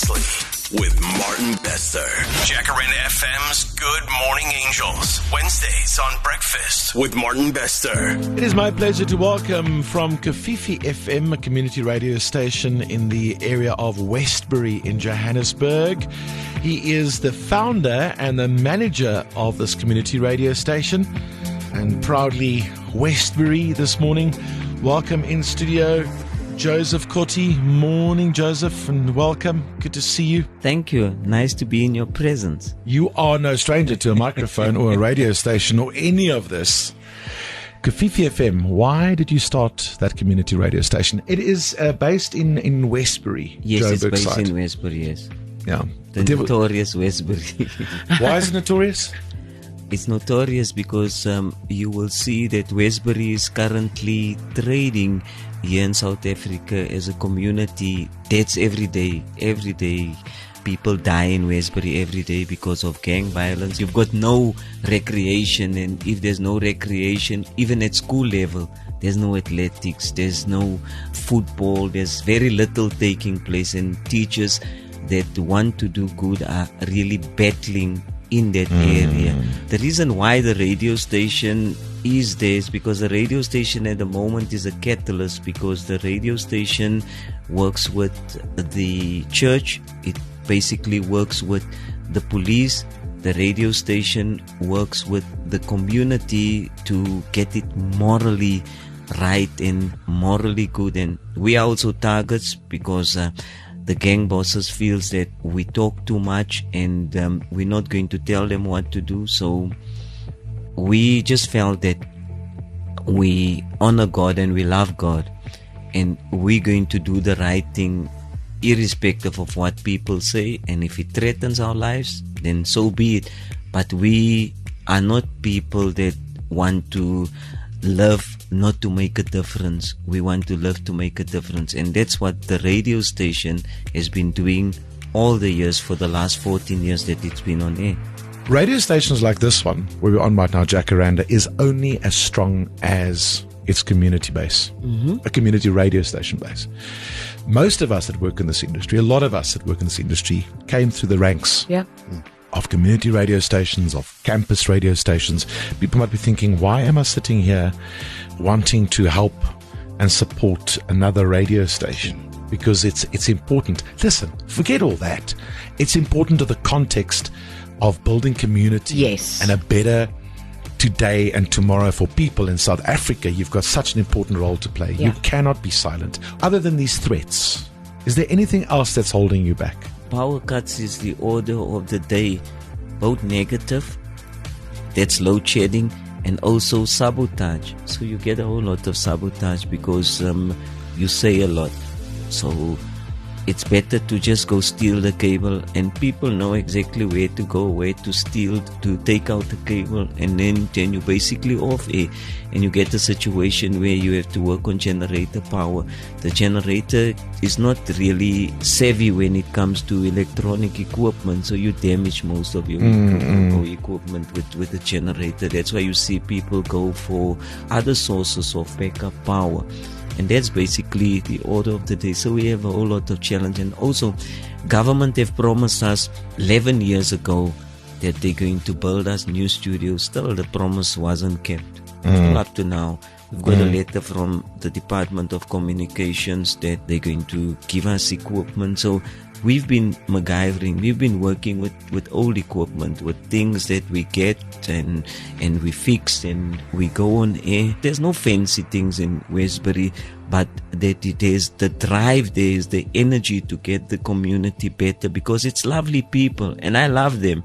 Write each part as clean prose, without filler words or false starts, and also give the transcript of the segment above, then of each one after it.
Seriously, with Martin Bester. Jacaranda FM's Good Morning Angels. Wednesdays on Breakfast with Martin Bester. It is my pleasure to welcome from Kofifi FM, a community radio station in the area of Westbury in Johannesburg. He is the founder and the manager of this community radio station, and proudly Westbury this morning. Welcome in studio, Joseph Kotti. Morning, Joseph, and welcome. Good to see you. Thank you. Nice to be in your presence. You are no stranger to a microphone or a radio station or any of this. Kofifi FM, why did you start that community radio station? It is based in Westbury. Yes, Joburg it's based side. in Westbury, yes. Yeah. The notorious Westbury. Why is it notorious? It's notorious because you will see that Westbury is currently trading here in South Africa as a community. That's every day. Every day. People die in Westbury every day because of gang violence. You've got no recreation, and if there's no recreation, even at school level, there's no athletics, there's no football, there's very little taking place, and teachers that want to do good are really battling in that area. The reason why the radio station is there is because the radio station at the moment is a catalyst, because the radio station works with the church, it basically works with the police, the radio station works with the community to get it morally right and morally good. And we are also targets because the gang bosses feels that we talk too much and we're not going to tell them what to do. So we just felt that we honor God and we love God, and we're going to do the right thing irrespective of what people say. And if it threatens our lives, then so be it. But we are not people that want to live not to make a difference. We want to live to make a difference, and that's what the radio station has been doing all the years for the last 14 years that it's been on air. Radio stations like this one, where we're on right now, Jacaranda, is only as strong as its community base, a community radio station base. Most of us that work in this industry, a lot of us that work in this industry, came through the ranks of community radio stations, of campus radio stations. People might be thinking, why am I sitting here wanting to help and support another radio station? Because it's important. Listen, forget all that. It's important to the context of building community and a better today and tomorrow for people in South Africa. You've got such an important role to play. You cannot be silent. Other than these threats, is there anything else that's holding you back? Power cuts is the order of the day, both negative, that's load shedding, and also sabotage. So you get a whole lot of sabotage because you say a lot. So it's better to just go steal the cable, and people know exactly where to go, where to steal, to take out the cable, and then you're basically off air, and you get a situation where you have to work on generator power. The generator is not really savvy when it comes to electronic equipment, so you damage most of your equipment with the generator. That's why you see people go for other sources of backup power. And that's basically the order of the day. So we have a whole lot of challenge. And also, government have promised us 11 years ago that they're going to build us new studios. Still, the promise wasn't kept. Still up to now, we've got a letter from the Department of Communications that they're going to give us equipment. So we've been MacGyvering. We've been working with old equipment, with things that we get and we fix and we go on air. There's no fancy things in Westbury, but that it is the drive, there is the energy to get the community better, because it's lovely people and I love them.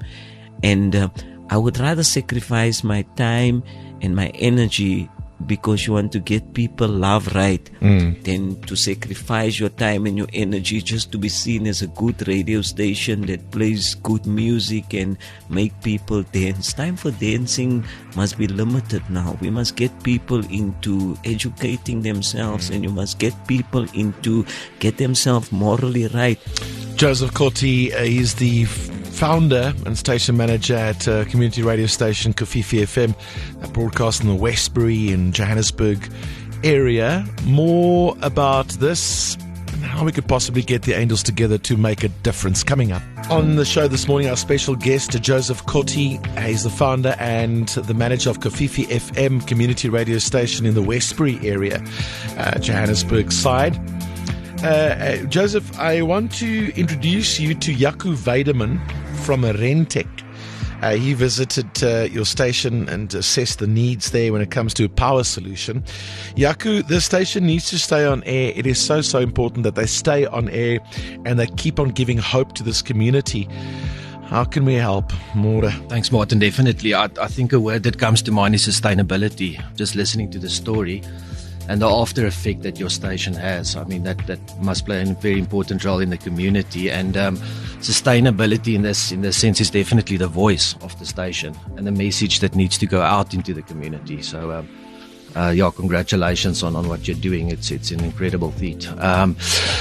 And I would rather sacrifice my time and my energy because you want to get people love right than to sacrifice your time and your energy just to be seen as a good radio station that plays good music and make people dance. Time for dancing must be limited now. We must get people into educating themselves, and you must get people into get themselves morally right. Joseph Kotti is the founder and station manager at community radio station Kofifi FM, broadcast in the Westbury in Johannesburg area. More about this how we could possibly get the Angels together to make a difference. Coming up on the show this morning, our special guest, Joseph Koti. He's the founder and the manager of Kofifi FM community radio station in the Westbury area, Johannesburg side. Joseph, I want to introduce you to Jaco Weideman from Rentec. He visited your station and assessed the needs there when it comes to a power solution. Jaco, the station needs to stay on air. It is so important that they stay on air and they keep on giving hope to this community. How can we help? More? Thanks, Martin. Definitely. I think a word that comes to mind is sustainability. Just listening to the story and the after effect that your station has. I mean, that must play a very important role in the community. And sustainability in this sense is definitely the voice of the station and the message that needs to go out into the community. So, congratulations on what you're doing. It's an incredible feat.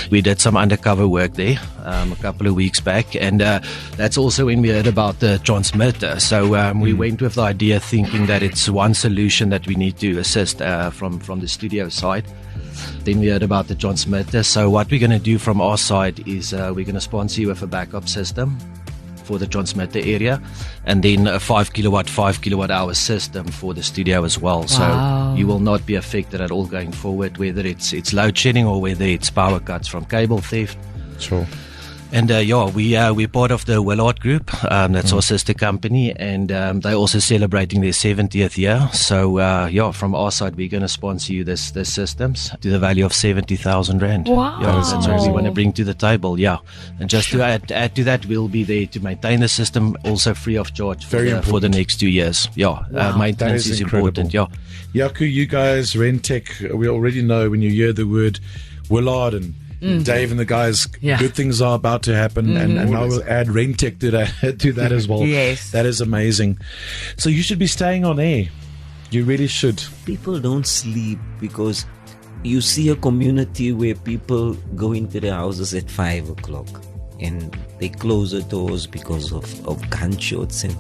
We did some undercover work there a couple of weeks back, and that's also when we heard about the transmitter. So we went with the idea thinking that it's one solution that we need to assist from the studio side. Then we heard about the transmitter. So what we're going to do from our side is we're going to sponsor you with a backup system for the transmitter area, and then a 5 kilowatt hour system for the studio as well. Wow. So you will not be affected at all going forward, whether it's load shedding or whether it's power cuts from cable theft. Sure. And we're part of the Willard Group. That's our sister company, and they're also celebrating their 70th year. So from our side, we're going to sponsor you this systems to the value of 70,000 rand. Wow, that's what we want to bring to the table. Yeah, and just to add to that, we'll be there to maintain the system, also free of charge for the next 2 years. Maintenance is important. Yeah, Jaco, you guys, Rentec, we already know when you hear the word Willard and Dave and the guys, good things are about to happen, and now we'll add Rentec to that as well. Yes. That is amazing. So you should be staying on air. You really should. People don't sleep because you see a community where people go into their houses at 5 o'clock and they close the doors because of gunshots, and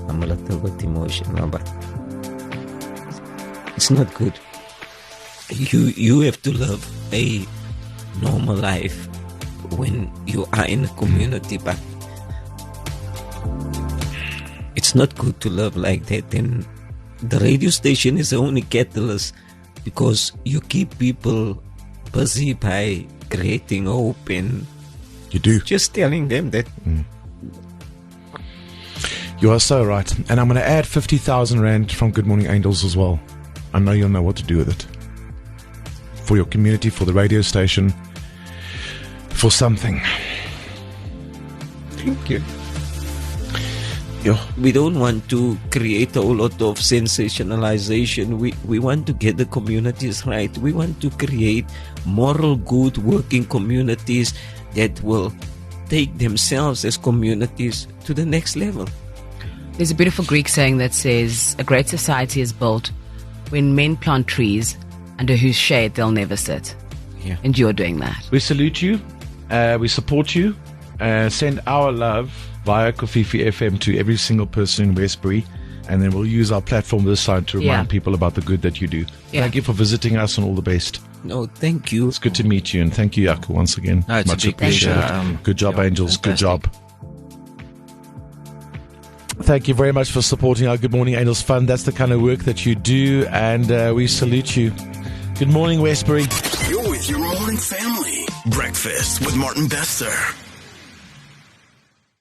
I'm a little bit emotional, but it's not good. You have to live a normal life when you are in a community, but it's not good to live like that. And the radio station is the only catalyst, because you keep people busy by creating hope, and you do just telling them that. You are so right. And I'm going to add 50,000 rand from Good Morning Angels as well. I know you'll know what to do with it. For your community, for the radio station, for something. Thank you. We don't want to create a whole lot of sensationalization. We want to get the communities right. We want to create moral, good, working communities that will take themselves as communities to the next level. There's a beautiful Greek saying that says, a great society is built when men plant trees under whose shade they'll never sit. Yeah. And you're doing that. We salute you. We support you. Send our love via Kofifi FM to every single person in Westbury, and then we'll use our platform this side to remind people about the good that you do. Thank you for visiting us, and all the best. No, thank you. It's good to meet you, and thank you, Jaco, once again. No, it's much a big appreciated. pleasure. Good job, Angels. Fantastic. Good job. Thank you very much for supporting our Good Morning Angels Fund. That's the kind of work that you do, and we salute you. Good morning, Westbury. You're with your morning family. Breakfast with Martin Bester.